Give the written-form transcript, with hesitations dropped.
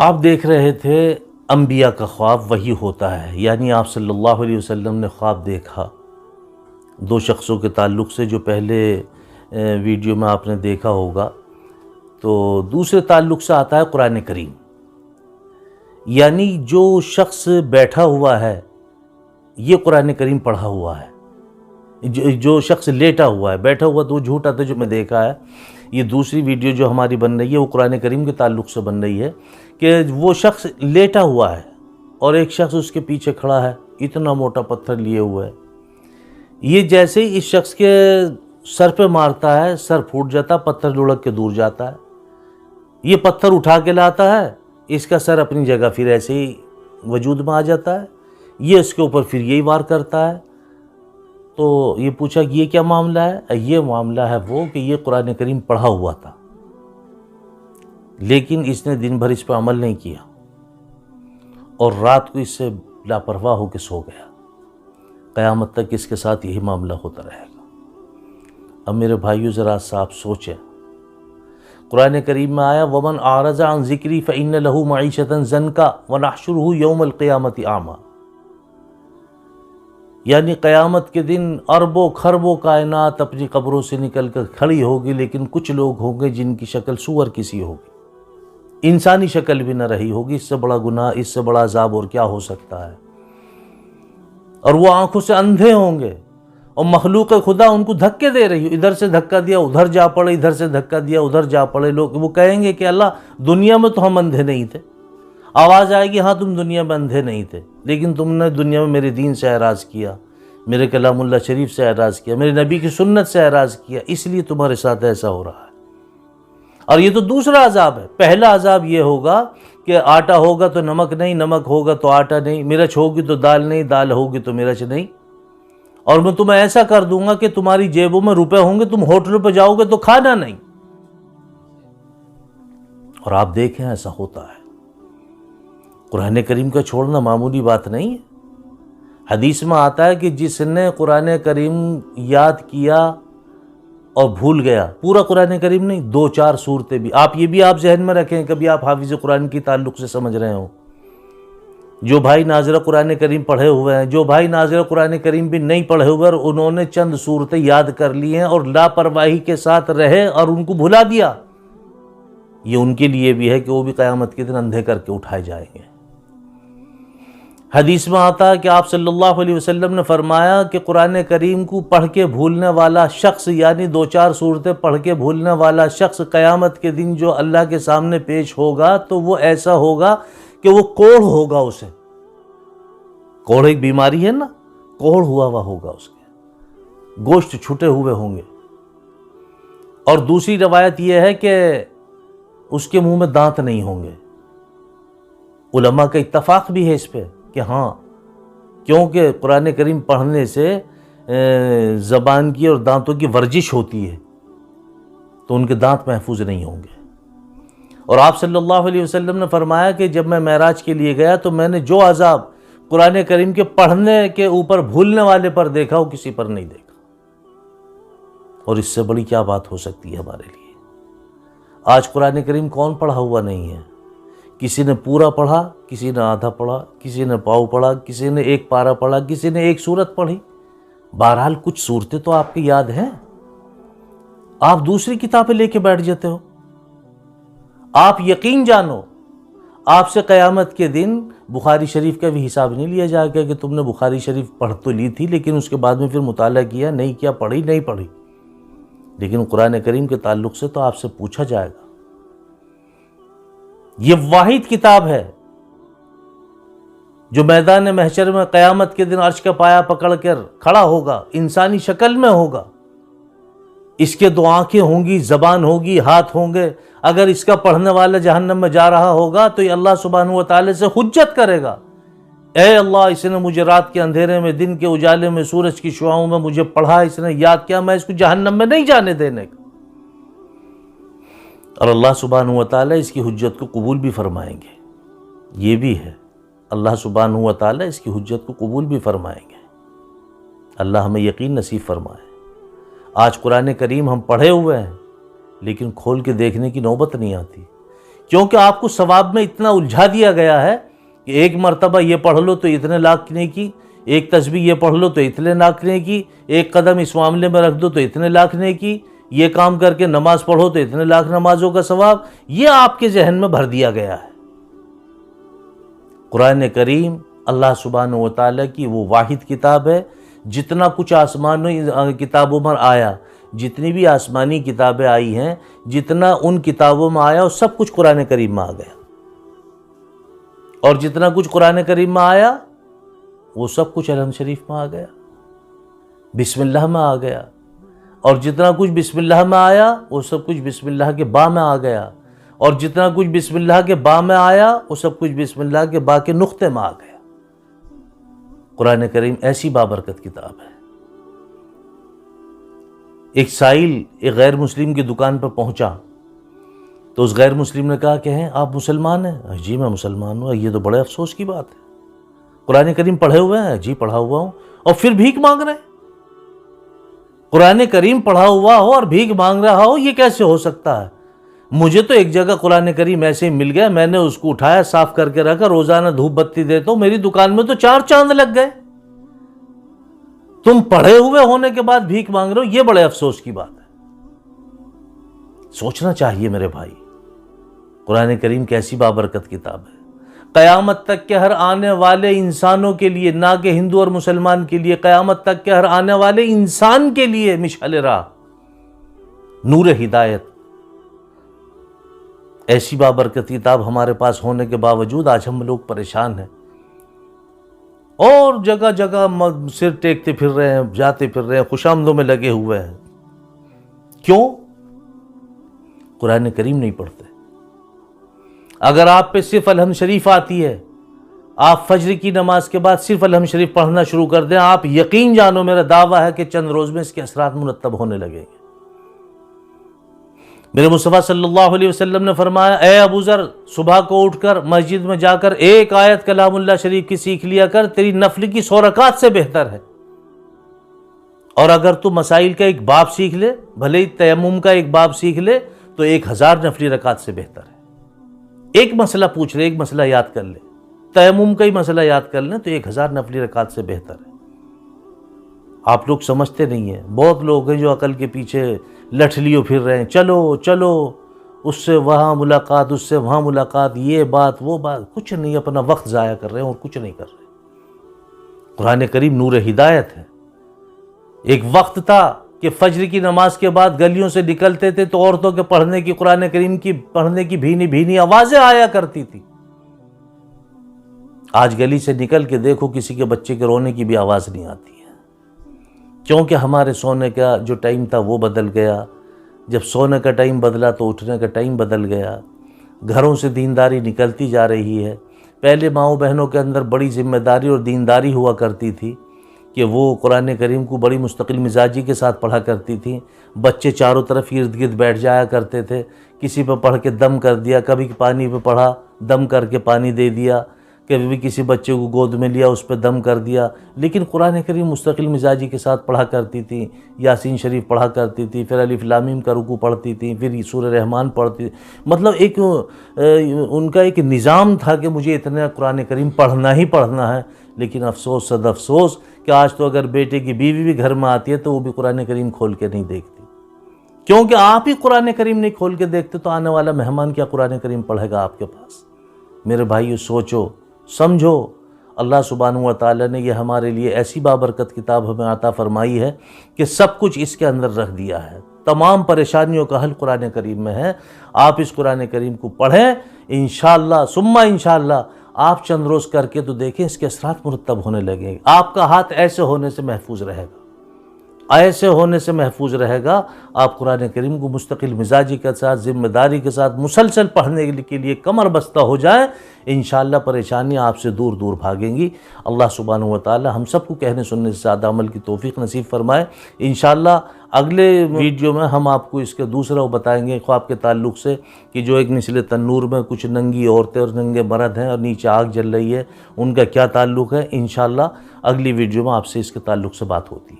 آپ دیکھ رہے تھے انبیاء کا خواب وہی ہوتا ہے، یعنی آپ صلی اللہ علیہ وسلم نے خواب دیکھا دو شخصوں کے تعلق سے، جو پہلے ویڈیو میں آپ نے دیکھا ہوگا۔ تو دوسرے تعلق سے آتا ہے قرآن کریم، یعنی جو شخص بیٹھا ہوا ہے یہ قرآن کریم پڑھا ہوا ہے، جو شخص لیٹا ہوا ہے، بیٹھا ہوا تو وہ جھوٹا تھا جو میں دیکھا ہے۔ یہ دوسری ویڈیو جو ہماری بن رہی ہے وہ قرآن کریم کے تعلق سے بن رہی ہے کہ وہ شخص لیٹا ہوا ہے اور ایک شخص اس کے پیچھے کھڑا ہے، اتنا موٹا پتھر لیے ہوا ہے۔ یہ جیسے ہی اس شخص کے سر پہ مارتا ہے، سر پھوٹ جاتا، پتھر لڑک کے دور جاتا ہے۔ یہ پتھر اٹھا کے لاتا ہے، اس کا سر اپنی جگہ پھر ایسے ہی وجود میں آ جاتا ہے۔ یہ اس کے اوپر پھر یہی وار کرتا ہے۔ تو یہ پوچھا کہ یہ کیا معاملہ ہے؟ یہ معاملہ ہے وہ کہ یہ قرآن کریم پڑھا ہوا تھا، لیکن اس نے دن بھر اس پہ عمل نہیں کیا اور رات کو اس سے لاپرواہ ہو کے سو گیا۔ قیامت تک اس کے ساتھ یہی معاملہ ہوتا رہے گا۔ اب میرے بھائیو ذرا صاحب سوچیں، قرآن کریم میں آیا وَمَنْ أَعْرَضَ عَنْ ذِكْرِي فَإِنَّ لَهُ مَعِيشَةً ضَنْكَ وَنَحْشُرُهُ يَوْمَ الْقِيَامَةِ أَعْمَى، یعنی قیامت کے دن اربوں خربوں کائنات اپنی قبروں سے نکل کر کھڑی ہوگی، لیکن کچھ لوگ ہوں گے جن کی شکل سور کسی ہوگی، انسانی شکل بھی نہ رہی ہوگی۔ اس سے بڑا گناہ، اس سے بڑا عذاب اور کیا ہو سکتا ہے؟ اور وہ آنکھوں سے اندھے ہوں گے اور مخلوق خدا ان کو دھکے دے رہی، ادھر سے دھکا دیا ادھر جا پڑے، ادھر سے دھکا دیا ادھر جا پڑے۔ لوگ وہ کہیں گے کہ اللہ دنیا میں تو ہم اندھے نہیں تھے۔ آواز آئے گی ہاں تم دنیا میں اندھے نہیں تھے، لیکن تم نے دنیا میں میرے دین سے اعراض کیا، میرے کلام اللہ شریف سے اعراض کیا، میرے نبی کی سنت سے اعراض کیا، اس لیے تمہارے ساتھ ایسا ہو رہا ہے۔ اور یہ تو دوسرا عذاب ہے۔ پہلا عذاب یہ ہوگا کہ آٹا ہوگا تو نمک نہیں، نمک ہوگا تو آٹا نہیں، مرچ ہوگی تو دال نہیں، دال ہوگی تو مرچ نہیں۔ اور میں تمہیں ایسا کر دوں گا کہ تمہاری جیبوں میں روپے ہوں گے، تم ہوٹلوں پہ جاؤ گے تو کھانا نہیں۔ اور آپ دیکھیں ایسا ہوتا ہے۔ قرآن کریم کا چھوڑنا معمولی بات نہیں ہے۔ حدیث میں آتا ہے کہ جس نے قرآن کریم یاد کیا اور بھول گیا، پورا قرآن کریم نہیں، 2-4 سورتیں بھی، آپ یہ بھی آپ ذہن میں رکھیں، کبھی آپ حافظ قرآن کی تعلق سے سمجھ رہے ہوں۔ جو بھائی ناظرہ قرآن کریم پڑھے ہوئے ہیں، جو بھائی ناظرہ قرآن کریم بھی نہیں پڑھے ہوئے اور انہوں نے چند سورتیں یاد کر لی ہیں اور لاپرواہی کے ساتھ رہے اور ان کو بھلا دیا، یہ ان کے لیے بھی ہے کہ وہ بھی قیامت کے دن اندھے کر کے اٹھائے جائیں گے۔ حدیث میں آتا ہے کہ آپ صلی اللہ علیہ وسلم نے فرمایا کہ قرآن کریم کو پڑھ کے بھولنے والا شخص، یعنی 2-4 سورتیں پڑھ کے بھولنے والا شخص قیامت کے دن جو اللہ کے سامنے پیش ہوگا تو وہ ایسا ہوگا کہ وہ کوڑھ ہوگا، اسے کوڑھ ایک بیماری ہے نا، کوڑھ ہوا ہوا ہوگا، اس کے گوشت چھٹے ہوئے ہوں گے۔ اور دوسری روایت یہ ہے کہ اس کے منہ میں دانت نہیں ہوں گے۔ علماء کا اتفاق بھی ہے اس پہ کہ ہاں، کیونکہ قرآن کریم پڑھنے سے زبان کی اور دانتوں کی ورزش ہوتی ہے، تو ان کے دانت محفوظ نہیں ہوں گے۔ اور آپ صلی اللہ علیہ وسلم نے فرمایا کہ جب میں معراج کے لیے گیا تو میں نے جو عذاب قرآن کریم کے پڑھنے کے اوپر بھولنے والے پر دیکھا وہ کسی پر نہیں دیکھا۔ اور اس سے بڑی کیا بات ہو سکتی ہے ہمارے لیے؟ آج قرآن کریم کون پڑھا ہوا نہیں ہے؟ کسی نے پورا پڑھا، کسی نے آدھا پڑھا، کسی نے پاؤ پڑھا، کسی نے ایک پارہ پڑھا، کسی نے ایک سورت پڑھی۔ بہرحال کچھ صورتیں تو آپ کی یاد ہیں، آپ دوسری کتابیں لے کے بیٹھ جاتے ہو۔ آپ یقین جانو، آپ سے قیامت کے دن بخاری شریف کا بھی حساب نہیں لیا جائے گا کہ تم نے بخاری شریف پڑھ تو لی تھی لیکن اس کے بعد میں پھر مطالعہ کیا نہیں کیا، پڑھی نہیں پڑھی۔ لیکن قرآن کریم کے تعلق سے تو آپ سے پوچھا جائے گا۔ یہ واحد کتاب ہے جو میدان محشر میں قیامت کے دن عرش کا پایا پکڑ کر کھڑا ہوگا، انسانی شکل میں ہوگا۔ اس کے 2 آنکھیں ہوں گی، زبان ہوگی، ہاتھ ہوں گے۔ اگر اس کا پڑھنے والا جہنم میں جا رہا ہوگا تو یہ اللہ سبحانہ و تعالی سے حجت کرے گا، اے اللہ اس نے مجھے رات کے اندھیرے میں، دن کے اجالے میں، سورج کی شعاؤں میں مجھے پڑھا، اس نے یاد کیا، میں اس کو جہنم میں نہیں جانے دینے کا۔ اور اللہ سبحانہ و تعالی اس کی حجت کو قبول بھی فرمائیں گے۔ یہ بھی ہے، اللہ سبحانہ و تعالی اس کی حجت کو قبول بھی فرمائیں گے۔ اللہ ہمیں یقین نصیب فرمائے۔ آج قرآن کریم ہم پڑھے ہوئے ہیں لیکن کھول کے دیکھنے کی نوبت نہیں آتی کیونکہ آپ کو ثواب میں اتنا الجھا دیا گیا ہے کہ ایک مرتبہ یہ پڑھ لو تو اتنے لاکھ نیکی، ایک تسبیح یہ پڑھ لو تو اتنے لاکھ نیکی، ایک قدم اس معاملے میں رکھ دو تو اتنے لاکھ نیکی، یہ کام کر کے نماز پڑھو تو اتنے لاکھ نمازوں کا ثواب، یہ آپ کے ذہن میں بھر دیا گیا ہے۔ قرآن کریم اللہ سبحانہ و تعالیٰ کی وہ واحد کتاب ہے، جتنا کچھ آسمانی کتابوں میں آیا، جتنی بھی آسمانی کتابیں آئی ہیں، جتنا ان کتابوں میں آیا وہ سب کچھ قرآن کریم میں آ گیا، اور جتنا کچھ قرآن کریم میں آیا وہ سب کچھ الحمد شریف میں آ گیا، بسم اللہ میں آ گیا، اور جتنا کچھ بسم اللہ میں آیا وہ سب کچھ بسم اللہ کے با میں آ گیا، اور جتنا کچھ بسم اللہ کے با میں آیا وہ سب کچھ بسم اللہ کے با کے نقطے میں آ گیا۔ قرآن کریم ایسی بابرکت کتاب ہے۔ ایک سائل ایک غیر مسلم کی دکان پر پہنچا تو اس غیر مسلم نے کہا کہ ہیں آپ مسلمان ہیں؟ جی میں مسلمان ہوں۔ یہ تو بڑے افسوس کی بات ہے، قرآن کریم پڑھے ہوئے ہیں؟ جی پڑھا ہوا ہوں، اور پھر بھیک مانگ رہے ہیں؟ قرآن کریم پڑھا ہوا ہو اور بھیک مانگ رہا ہو، یہ کیسے ہو سکتا ہے؟ مجھے تو ایک جگہ قرآن کریم ایسے ہی مل گیا، میں نے اس کو اٹھایا، صاف کر کے رکھا، روزانہ دھوپ بتی دیتا ہوں، میری دکان میں تو 4 چاند لگ گئے۔ تم پڑھے ہوئے ہونے کے بعد بھیک مانگ رہے ہو، یہ بڑے افسوس کی بات ہے۔ سوچنا چاہیے میرے بھائی، قرآن کریم کیسی بابرکت کتاب ہے۔ قیامت تک کے ہر آنے والے انسانوں کے لیے، نہ کہ ہندو اور مسلمان کے لیے، قیامت تک کے ہر آنے والے انسان کے لیے مشعل راہ، نور ہدایت۔ ایسی بابرکت کتاب ہمارے پاس ہونے کے باوجود آج ہم لوگ پریشان ہیں، اور جگہ جگہ سر ٹیکتے پھر رہے ہیں، جاتے پھر رہے ہیں، خوشامدوں میں لگے ہوئے ہیں۔ کیوں؟ قرآن کریم نہیں پڑھتے۔ اگر آپ پہ صرف الحمد شریف آتی ہے، آپ فجر کی نماز کے بعد صرف الحمد شریف پڑھنا شروع کر دیں، آپ یقین جانو، میرا دعویٰ ہے کہ چند روز میں اس کے اثرات مرتب ہونے لگیں گے۔ میرے مصطفیٰ صلی اللہ علیہ وسلم نے فرمایا، اے ابو ذر، صبح کو اٹھ کر مسجد میں جا کر ایک آیت کلام اللہ شریف کی سیکھ لیا کر، تیری نفل کی 100 رکعات سے بہتر ہے۔ اور اگر تو مسائل کا ایک باب سیکھ لے، بھلے ہی تیمم کا ایک باب سیکھ لے، تو 1000 نفلی رکعات سے بہتر ہے۔ ایک مسئلہ پوچھ لے، ایک مسئلہ یاد کر لے، تیمم کا ہی مسئلہ یاد کر لیں تو 1000 نفلی رکعات سے بہتر ہے۔ آپ لوگ سمجھتے نہیں ہیں، بہت لوگ ہیں جو عقل کے پیچھے لٹھ لیو پھر رہے ہیں، چلو چلو اس سے وہاں ملاقات، اس سے وہاں ملاقات، یہ بات وہ بات، کچھ نہیں، اپنا وقت ضائع کر رہے ہیں اور کچھ نہیں کر رہے۔ قرآن کریم نور ہدایت ہے۔ ایک وقت تھا کہ فجر کی نماز کے بعد گلیوں سے نکلتے تھے تو عورتوں کے پڑھنے کی، قرآن کریم کی پڑھنے کی بھینی بھینی آوازیں آیا کرتی تھی۔ آج گلی سے نکل کے دیکھو، کسی کے بچے کے رونے کی بھی آواز نہیں آتی ہے، کیونکہ ہمارے سونے کا جو ٹائم تھا وہ بدل گیا۔ جب سونے کا ٹائم بدلا تو اٹھنے کا ٹائم بدل گیا۔ گھروں سے دینداری نکلتی جا رہی ہے۔ پہلے ماؤں بہنوں کے اندر بڑی ذمہ داری اور دینداری ہوا کرتی تھی کہ وہ قرآن کریم کو بڑی مستقل مزاجی کے ساتھ پڑھا کرتی تھیں۔ بچے چاروں طرف ارد گرد بیٹھ جایا کرتے تھے، کسی پہ پڑھ کے دم کر دیا، کبھی پانی پہ پڑھا دم کر کے پانی دے دیا، کبھی کسی بچے کو گود میں لیا اس پہ دم کر دیا۔ لیکن قرآن کریم مستقل مزاجی کے ساتھ پڑھا کرتی تھی، یاسین شریف پڑھا کرتی تھی، پھر الف لام میم کا رکوع پڑھتی تھی، پھر سورہ رحمان پڑھتی تھی۔ مطلب ایک ان کا ایک نظام تھا کہ مجھے اتنا قرآن کریم پڑھنا ہی پڑھنا ہے۔ لیکن افسوس صد افسوس کہ آج تو اگر بیٹے کی بیوی بھی گھر میں آتی ہے تو وہ بھی قرآن کریم کھول کے نہیں دیکھتی، کیونکہ آپ ہی قرآن کریم نہیں کھول کے دیکھتے تو آنے والا مہمان کیا قرآن کریم پڑھے گا آپ کے پاس؟ میرے بھائیو، سوچو سمجھو، اللہ سبحانہ و تعالیٰ نے یہ ہمارے لیے ایسی بابرکت کتاب ہمیں عطا فرمائی ہے کہ سب کچھ اس کے اندر رکھ دیا ہے۔ تمام پریشانیوں کا حل قرآن کریم میں ہے۔ آپ اس قرآن کریم کو پڑھیں، انشاءاللہ ثم انشاءاللہ آپ چند روز کر کے تو دیکھیں اس کے اثرات مرتب ہونے لگیں گے۔ آپ کا ہاتھ ایسے ہونے سے محفوظ رہے گا، ایسے ہونے سے محفوظ رہے گا۔ آپ قرآن کریم کو مستقل مزاجی کے ساتھ، ذمہ داری کے ساتھ مسلسل پڑھنے کے لیے کمر بستہ ہو جائیں، انشاءاللہ پریشانیاں آپ سے دور دور بھاگیں گی۔ اللہ سبحانہ و تعالی ہم سب کو کہنے سننے سے زیادہ عمل کی توفیق نصیب فرمائے۔ انشاءاللہ اگلے ویڈیو میں ہم آپ کو اس کے دوسرا بتائیں گے خواب کے تعلق سے، کہ جو ایک مثل تنور میں کچھ ننگی عورتیں اور ننگے مرد ہیں اور نیچے آگ جل رہی ہے، ان کا کیا تعلق ہے۔ انشاءاللہ اگلی ویڈیو میں آپ سے اس کے تعلق سے بات ہوتی ہے۔